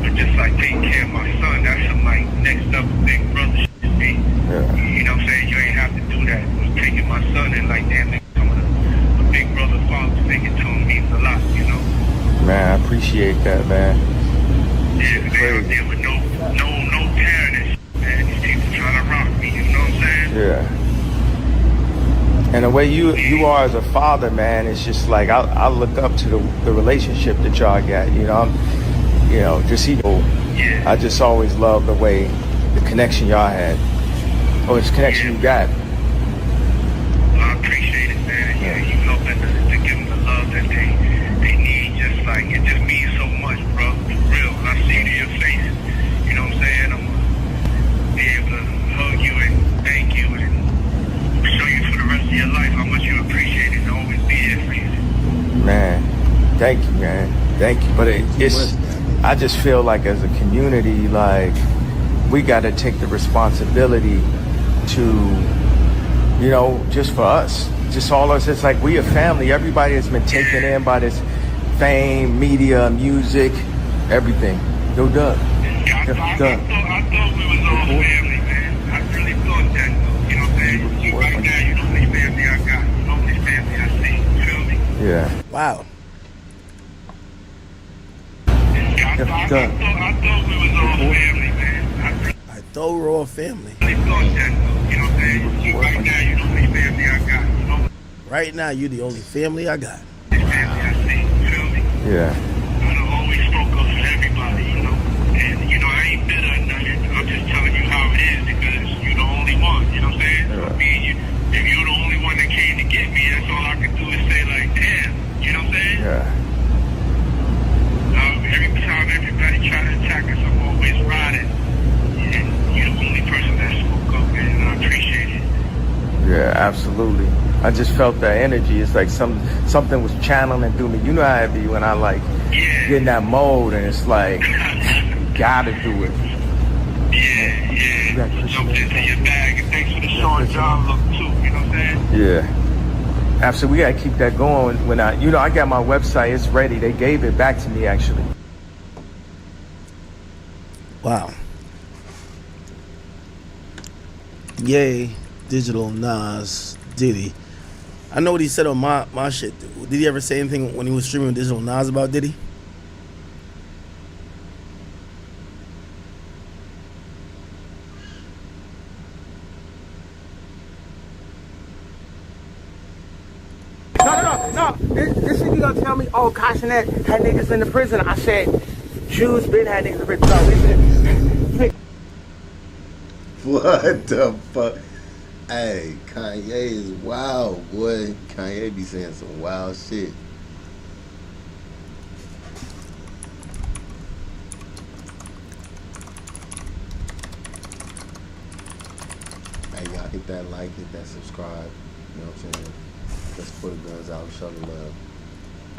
S9: But just like taking care of my son, that's some like next level big brother shit to me.
S11: Yeah.
S9: You know what I'm saying? You ain't have to do that. Taking my son and like damn, becoming a big brother father figure to him means a lot. You know?
S11: Man, I appreciate that, man.
S9: Yeah, man, there with no parent and shit, man. These people trying to rock me, you know what I'm saying?
S11: Yeah. And the way you are as a father, man, it's just like I look up to the relationship that y'all got. You know, I just always love the way the connection y'all had, or this connection you got.
S9: Well, I appreciate it, man. Yeah, you help them to give them the love that they need. Just like it just means so much, bro. For real. When I see it in your face, you know what I'm saying? I'm gonna be able to hug you and thank you and show you for the rest of your life how much you appreciate it and always be there for you.
S11: Man, thank you, man. Thank you. But it's I just feel like as a community, like we got to take the responsibility to, you know, just for us, just all of us. It's like we a family. Everybody has been taken in by this fame, media, music, everything. Yo, Doug.
S9: I thought we was all family, man. I really thought that. You know what I'm saying? You right now, you the only family I got. You the only family I see. You feel me?
S11: Yeah.
S10: Wow.
S9: I thought we was all family, man.
S10: I thought we were all family.
S9: I really thought that. You know what I'm saying? You right now, you the only family I got. You know?
S10: Right now, you're the only family I got.
S9: Family I see. You feel me?
S11: Yeah.
S9: I done always spoke up for everybody, you know. And, you know, I ain't bitter or nothing. I'm just telling you how it is because you're the only one, you know what I'm saying?
S11: Yeah.
S9: I mean, if you're the only one that came to get me, that's all I can do is say, like, damn, you know what I'm saying?
S11: Yeah.
S9: Every time everybody try to attack us, I'm always riding. And you're the only person that spoke up, and I appreciate it.
S11: Yeah, absolutely. I just felt that energy. It's like something was channeling through me. You know how it be when I like get in that mode, and it's like gotta do it.
S9: Yeah. Jumped into your bag, and thanks for the short job look too. You know what I'm saying?
S11: Yeah. Absolutely, we gotta keep that going. When I got my website, it's ready. They gave it back to me actually.
S10: Wow. Yay, Digital, Nas, Diddy. I know what he said on my shit. Did he ever say anything when he was streaming Digital Nas about Diddy?
S8: No. This shit you gonna tell me, oh, Kashanet had niggas in the prison. I said, Jews been had niggas in prison. No,
S1: What the fuck? Hey, Kanye is wild, boy. Kanye be saying some wild shit. Hey, y'all hit that like, hit that subscribe. You know what I'm saying? Let's put the guns out and show the love.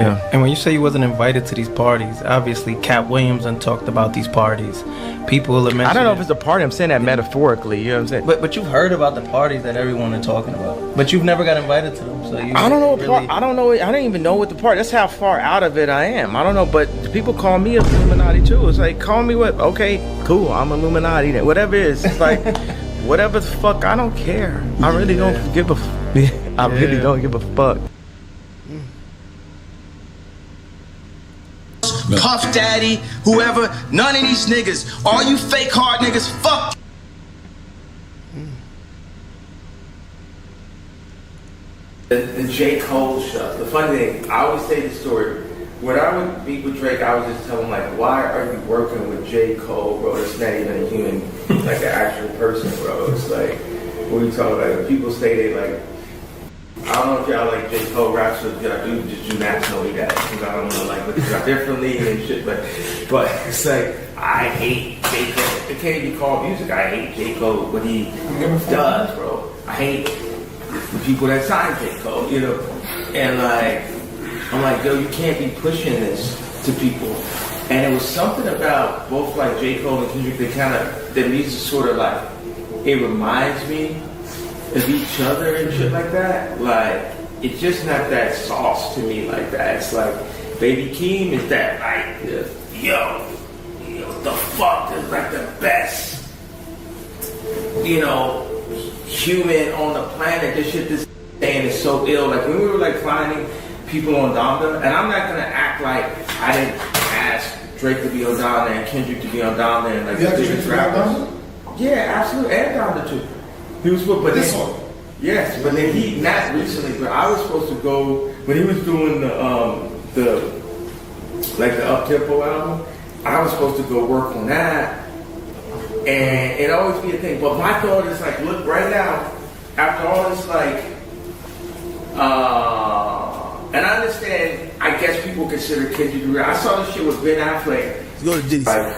S12: Yeah, and when you say you wasn't invited to these parties, obviously Cat Williams done talked about these parties. People will mention
S11: I don't know if it's a party. I'm saying that metaphorically. You know what I'm saying?
S12: But you've heard about the parties that everyone is talking about. But you've never got invited to them. So you
S11: I don't know.
S12: really,
S11: I don't know. I don't even know what the party. That's how far out of it I am. I don't know. But people call me Illuminati too. It's like, call me what? Okay, cool. I'm Illuminati. Whatever it is. It's like, whatever the fuck. I don't care. I really don't give a. I really don't give a fuck.
S13: Puff Daddy, whoever, none of these niggas, all you fake hard niggas, fuck.
S10: The J. Cole stuff. The funny thing, I always say this story. When I would meet with Drake, I would just tell him, like, why are you working with J. Cole, bro? It's not even a human, like an actual person, bro. It's like, what are you talking about? People say they like, I don't know if y'all like J. Cole raps, or if y'all do, just do naturally that, because I don't know, like, look at differently and shit, but it's like, I hate J. Cole. It can't be called music. I hate J. Cole, what he does, bro. I hate the people that sign J. Cole, you know? And like, I'm like, yo, you can't be pushing this
S11: to people. And it was something about both like J. Cole and Kendrick that music sort of like, it reminds me of each other and shit like that. Like, it's just not that sauce to me like that. It's like, Baby Keem is that like, yo, the fuck is like the best, human on the planet. This shit this saying is so ill. Like when we were like finding people on Donda, and I'm not gonna act like I didn't ask Drake to be on Donda and Kendrick to be on Donda and like the biggest rappers. Yeah, absolutely, and Donda too. He was supposed, but this one. Yes, but then he not recently, but I was supposed to go when he was doing the up tempo album. I was supposed to go work on that, and it always be a thing. But my thought is like, look, right now, after all this, like, and I understand. I guess people consider Kendrick Lamar. I saw this shit with Ben Affleck.
S10: Let's go to Diddy.
S11: Like,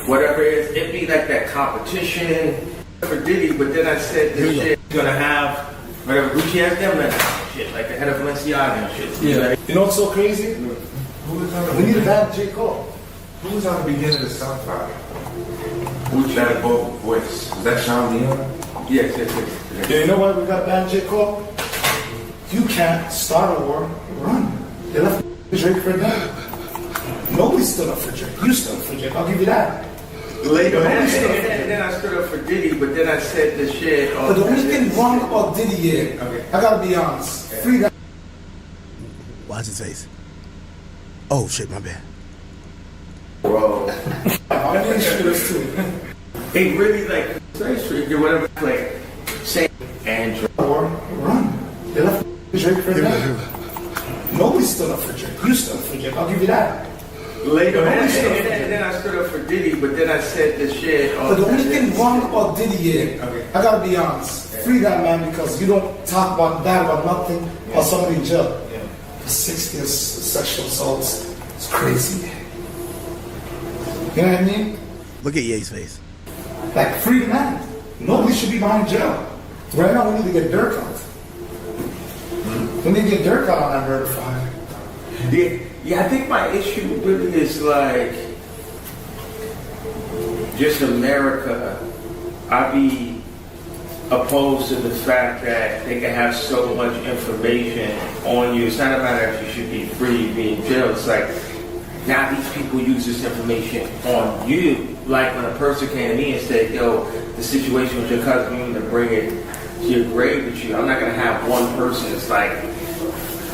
S11: whatever it is, it'd be like that competition for Diddy. But then I said this shit gonna have whatever Gucci has them and shit, like the head of Balenciaga and shit.
S14: Yeah. You know what's so crazy? We need a bad J. Cole. Who was on the beginning of the SoundCloud? Who had both voice? Was that Sean Leon?
S11: Yes.
S14: Yeah, you know why we got bad J. Cole? You can't start a war, run. They left Drake for dead. Nobody stood up for Drake. You stood up for Drake. I'll give you that.
S11: Later, and then I stood up for Diddy, but then I said the shit.
S14: But the only thing wrong about Diddy is, I gotta be honest, free that.
S10: Watch his face. Oh shit, my bad.
S11: Bro.
S14: I'm pretty sure this too.
S11: They really like Street or whatever, like say and
S14: or run. They left Drake for dead. Nobody stood up for Drake. You stood up for Drake. I'll give you that.
S11: Later, and then I stood up for Diddy, but then I said the shit.
S14: But the only thing wrong about Diddy is, I gotta be honest, free that man because you don't talk about that about nothing or somebody in jail. For 60 sexual assaults, it's crazy. You know what I mean?
S10: Look at Ye's face.
S14: Like free the man. Nobody should be behind jail. Right now we need to get Dirk out. We need to get Dirk out on that murder file.
S11: Yeah, I think my issue really is like just America. I'd be opposed to the fact that they can have so much information on you. It's not a matter if you should be free, be in jail. It's like now these people use this information on you. Like when a person came to me and said, yo, the situation with your cousin, you need to bring it to your grave with you. I'm not going to have one person that's like,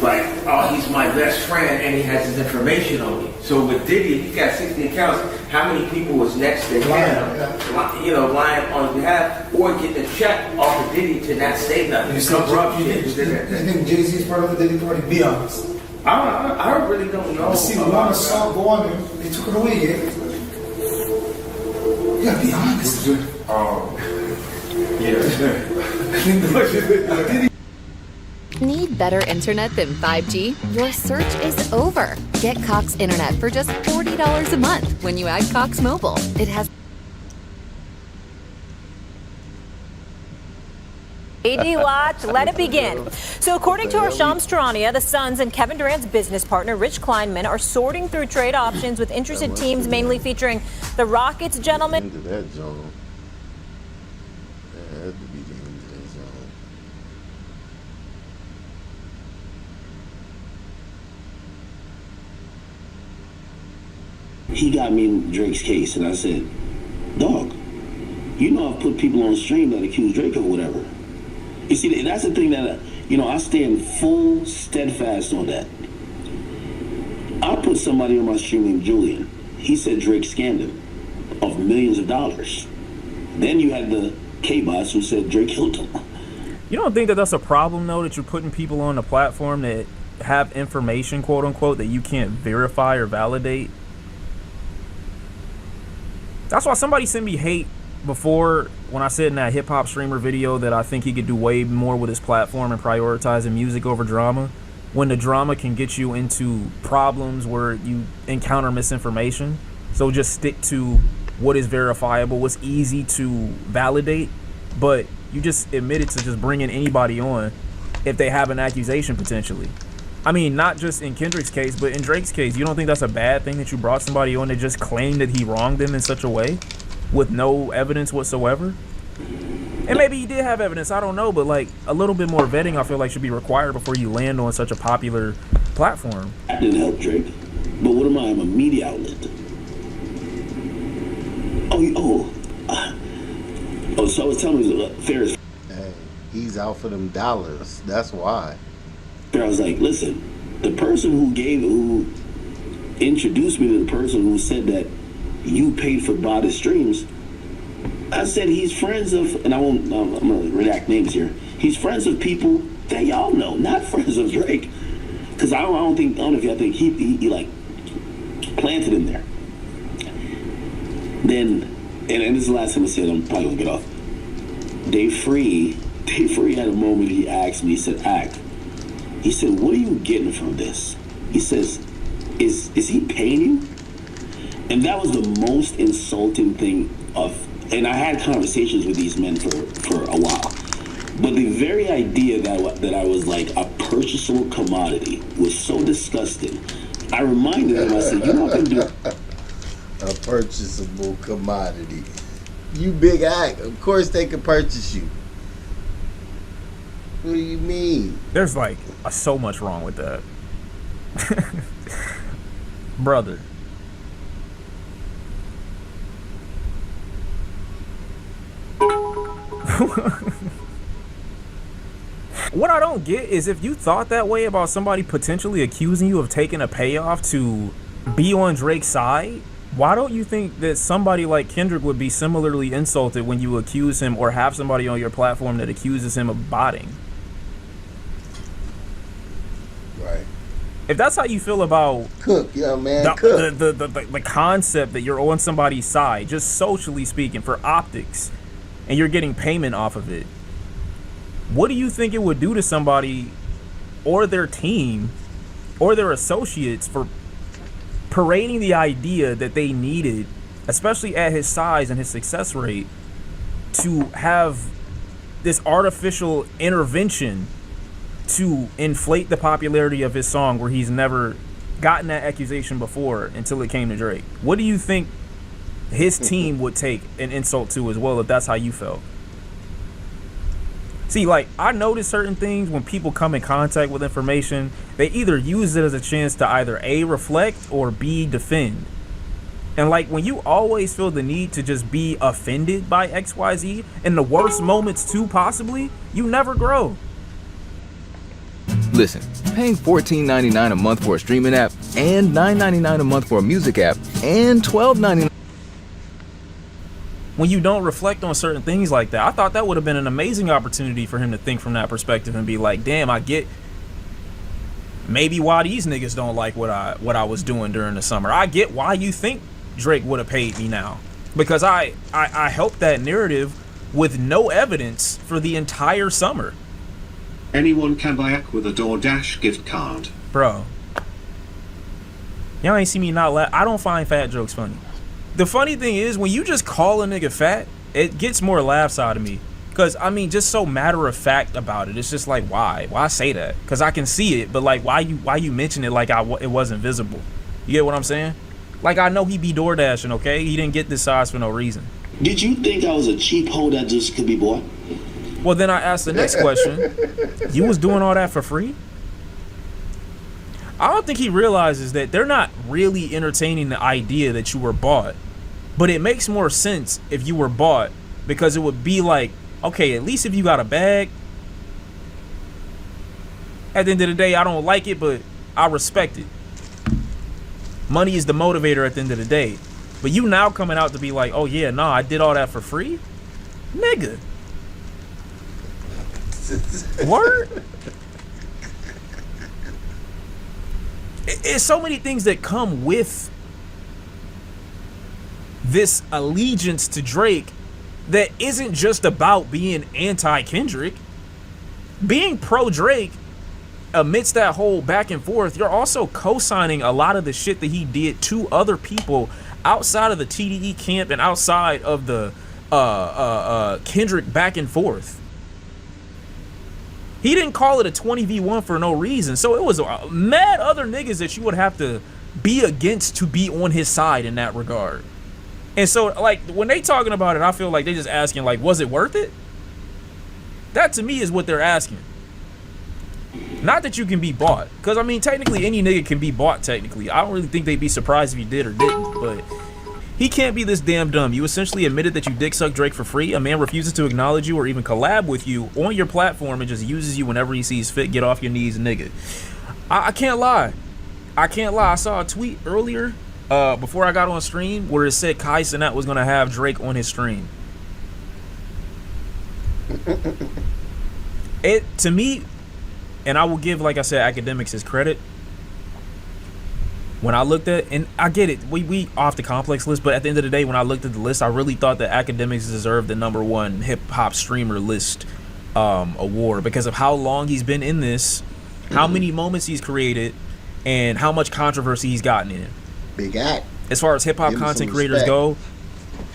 S11: oh, he's my best friend and he has his information on me. So with Diddy, he got 60 accounts. How many people was next to him, lying on his behalf or getting a check off of Diddy to not say nothing?
S14: You think Jay-Z's part of the Diddy party? Be honest.
S11: I really don't know.
S14: See, when I saw go on there, they took it away, yeah? You gotta be honest.
S15: Need better internet than 5G? Your search is over. Get Cox Internet for just $40 a month when you add Cox Mobile. It has
S16: AD Watch, let it begin. So according to our Shams Charania, the Suns and Kevin Durant's business partner, Rich Kleinman, are sorting through trade options with interested teams, mainly featuring the Rockets gentlemen.
S1: Into that zone. That had to be into that zone.
S17: He got me in Drake's case, and I said, dog, you know I've put people on stream that accuse Drake of whatever. You see, that's the thing that, I stand full steadfast on that. I put somebody on my stream named Julian. He said Drake scammed him of millions of dollars. Then you had the K-Bots who said Drake killed him.
S18: You don't think that that's a problem, though, that you're putting people on a platform that have information, quote unquote, that you can't verify or validate? That's why somebody sent me hate before when I said in that hip-hop streamer video that I think he could do way more with his platform and prioritizing music over drama, when the drama can get you into problems where you encounter misinformation. So just stick to what is verifiable, what's easy to validate, but you just admitted to just bringing anybody on if they have an accusation potentially. I mean, not just in Kendrick's case, but in Drake's case, you don't think that's a bad thing that you brought somebody on to just claim that he wronged them in such a way with no evidence whatsoever? And maybe he did have evidence, I don't know, but like a little bit more vetting I feel like should be required before you land on such a popular platform.
S17: That didn't help Drake. But what am I? I'm a media outlet. So I was telling you, Ferris.
S1: Hey, he's out for them dollars. That's why.
S17: I was like, listen, the person who introduced me to the person who said that you paid for body streams, I said he's friends of, and I'm gonna redact names here. He's friends of people that y'all know, not friends of Drake. Because I don't know if y'all think he like planted him there. Then, and this is the last time I said, I'm probably gonna get off. Dave Free had a moment. He asked me, he said, he said, what are you getting from this? He says, is he paying you? And that was the most insulting thing and I had conversations with these men for a while. But the very idea that I was like a purchasable commodity was so disgusting. I reminded them, I said, you know what I'm gonna do?
S1: A purchasable commodity. You big act. Of course they can purchase you. What do you mean?
S18: There's like so much wrong with that. Brother. What I don't get is if you thought that way about somebody potentially accusing you of taking a payoff to be on Drake's side, why don't you think that somebody like Kendrick would be similarly insulted when you accuse him or have somebody on your platform that accuses him of botting?
S1: Right.
S18: If that's how you feel about
S1: Cook, yeah, man,
S18: the concept that you're on somebody's side, just socially speaking, for optics, and you're getting payment off of it, what do you think it would do to somebody or their team or their associates for parading the idea that they needed, especially at his size and his success rate, to have this artificial intervention to inflate the popularity of his song where he's never gotten that accusation before until it came to Drake? What do you think his team would take an insult to as well if that's how you felt? See, like, I notice certain things when people come in contact with information, they either use it as a chance to either A, reflect, or B, defend. And like, when you always feel the need to just be offended by XYZ, in the worst moments too, possibly, you never grow.
S19: Listen, paying $14.99 a month for a streaming app and $9.99 a month for a music app and $12.99.
S18: When you don't reflect on certain things like that, I thought that would have been an amazing opportunity for him to think from that perspective and be like, damn, I get maybe why these niggas don't like what I was doing during the summer. I get why you think Drake would have paid me now, because I helped that narrative with no evidence for the entire summer.
S20: Anyone can buy Ak with a DoorDash gift card.
S18: Bro, y'all ain't see me not laugh. I don't find fat jokes funny. The funny thing is, when you just call a nigga fat, it gets more laughs out of me. Because, I mean, just so matter of fact about it. It's just like, why? Why say that? Because I can see it, but like, why you mention it like it wasn't visible? You get what I'm saying? Like, I know he be door dashing, okay? He didn't get this size for no reason.
S17: Did you think I was a cheap hoe that just could be bought?
S18: Well, then I asked the next question. You was doing all that for free? I don't think he realizes that they're not really entertaining the idea that you were bought. But it makes more sense if you were bought, because it would be like, okay, at least if you got a bag, at the end of the day, I don't like it, but I respect it. Money is the motivator at the end of the day. But you now coming out to be like, oh yeah, nah, I did all that for free? Nigga. Word? It's so many things that come with this allegiance to Drake that isn't just about being anti-Kendrick. Being pro-Drake, amidst that whole back and forth, you're also co-signing a lot of the shit that he did to other people outside of the TDE camp and outside of the Kendrick back and forth. He didn't call it a 20v1 for no reason. So it was mad other niggas that you would have to be against to be on his side in that regard. And so, like, when they talking about it, I feel like they just asking, like, was it worth it? That, to me, is what they're asking. Not that you can be bought. Because, I mean, technically, any nigga can be bought, technically. I don't really think they'd be surprised if he did or didn't, but he can't be this damn dumb. You essentially admitted that you dick suck Drake for free. A man refuses to acknowledge you or even collab with you on your platform and just uses you whenever he sees fit. Get off your knees, nigga. I can't lie. I can't lie. I saw a tweet earlier before I got on stream where it said Kai Cenat was going to have Drake on his stream. It, to me, and I will give, like I said, Akademiks his credit. When I looked at, and I get it, we off the complex list, but at the end of the day, when I looked at the list, I really thought that Akademiks deserved the #1 hip hop streamer list award because of how long he's been in this, how many moments he's created, and how much controversy he's gotten in.
S1: Big act.
S18: As far as hip hop content creators go,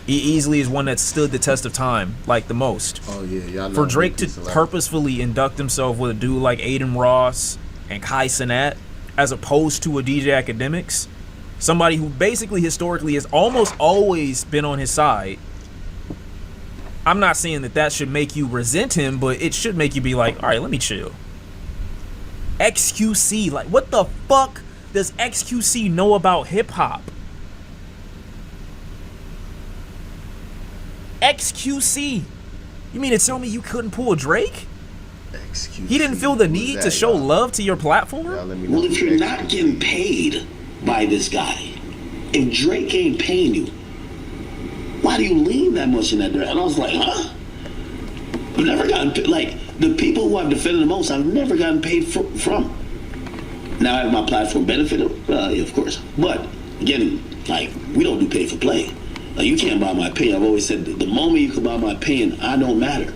S18: he easily is one that stood the test of time, like the most.
S1: Oh yeah, y'all know.
S18: For Drake to purposefully induct himself with a dude like Aiden Ross and Kai Cenat, as opposed to a DJ Akademiks, somebody who basically historically has almost always been on his side. I'm not saying that that should make you resent him, but it should make you be like, all right, let me chill. XQC, like, what the fuck does XQC know about hip hop? XQC, you mean to tell me you couldn't pull Drake?
S1: XQC.
S18: He didn't feel the need to show love to your platform?
S17: Well, if you're not getting paid by this guy, if Drake ain't paying you, why do you lean that much in that direction? And I was like, huh? I've never gotten, like, the people who I've defended the most, I've never gotten paid from. Now I have my platform benefited, of course. But, again, like, we don't do pay for play. Like, you can't buy my opinion. I've always said, the moment you can buy my opinion, I don't matter.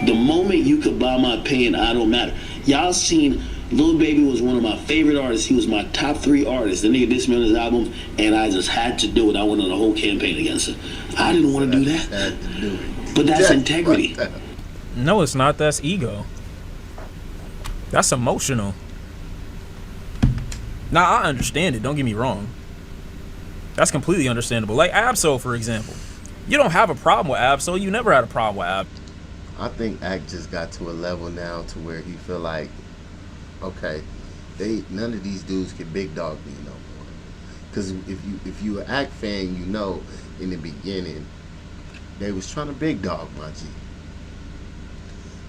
S17: The moment you could buy my opinion, I don't matter. Y'all seen Lil Baby was one of my favorite artists. He was my top 3 artists. The nigga dissed me on his album, and I just had to do it. I went on a whole campaign against him. I didn't want to do that. But that's integrity.
S18: No, it's not. That's ego. That's emotional. Now, I understand it. Don't get me wrong. That's completely understandable. Like Absol, for example. You don't have a problem with Absol. You never had a problem with Absol.
S1: I think Act just got to a level now to where he feel like, okay, none of these dudes can big dog me no more. Because if you an Act fan, you know in the beginning they was trying to big dog my G.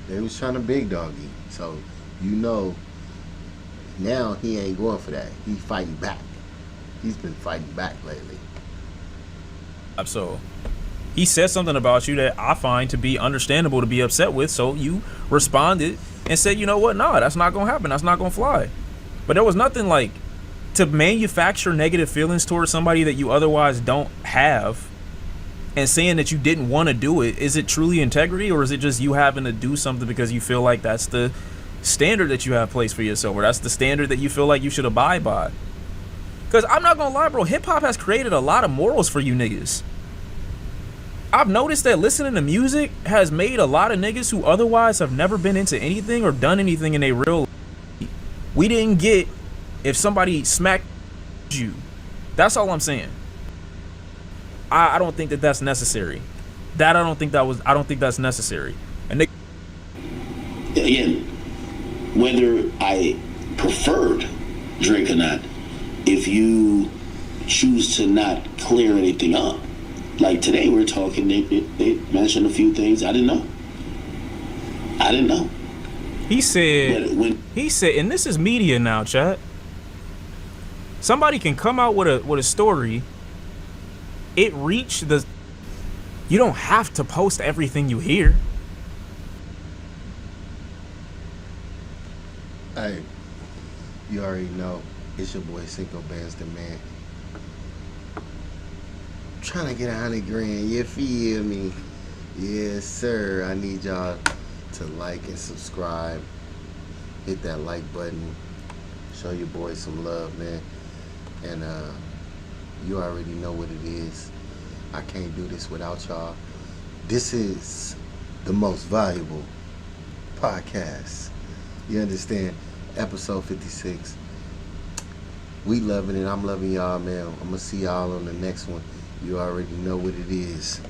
S1: They was trying to big dog you. So you know now he ain't going for that. He fighting back. He's been fighting back lately.
S18: So he said something about you that I find to be understandable to be upset with, so you responded and said, you know what, nah, that's not gonna happen, that's not gonna fly. But there was nothing like to manufacture negative feelings towards somebody that you otherwise don't have and saying that you didn't want to do it. Is it truly integrity, or is it just you having to do something because you feel like that's the standard that you have placed for yourself, or that's the standard that you feel like you should abide by? Because I'm not gonna lie, bro, hip-hop has created a lot of morals for you niggas. I've noticed that listening to music has made a lot of niggas who otherwise have never been into anything or done anything in their real life. We didn't get if somebody smacked you. That's all I'm saying. I don't think that that's necessary. I don't think that's necessary. And
S17: again, whether I preferred Drake or not, if you choose to not clear anything up, like today we're talking, they mentioned a few things I didn't know.
S18: He said, and this is media now, chat. Somebody can come out with a story. It reached the. You don't have to post everything you hear.
S1: Hey, you already know it's your boy Cinco Bands the man. Trying to get 100 grand, you feel me? Yes, sir. I need y'all to like and subscribe. Hit that like button. Show your boy some love, man. And you already know what it is. I can't do this without y'all. This is the most valuable podcast. You understand? Episode 56. We loving it. I'm loving y'all, man. I'm going to see y'all on the next one. You already know what it is.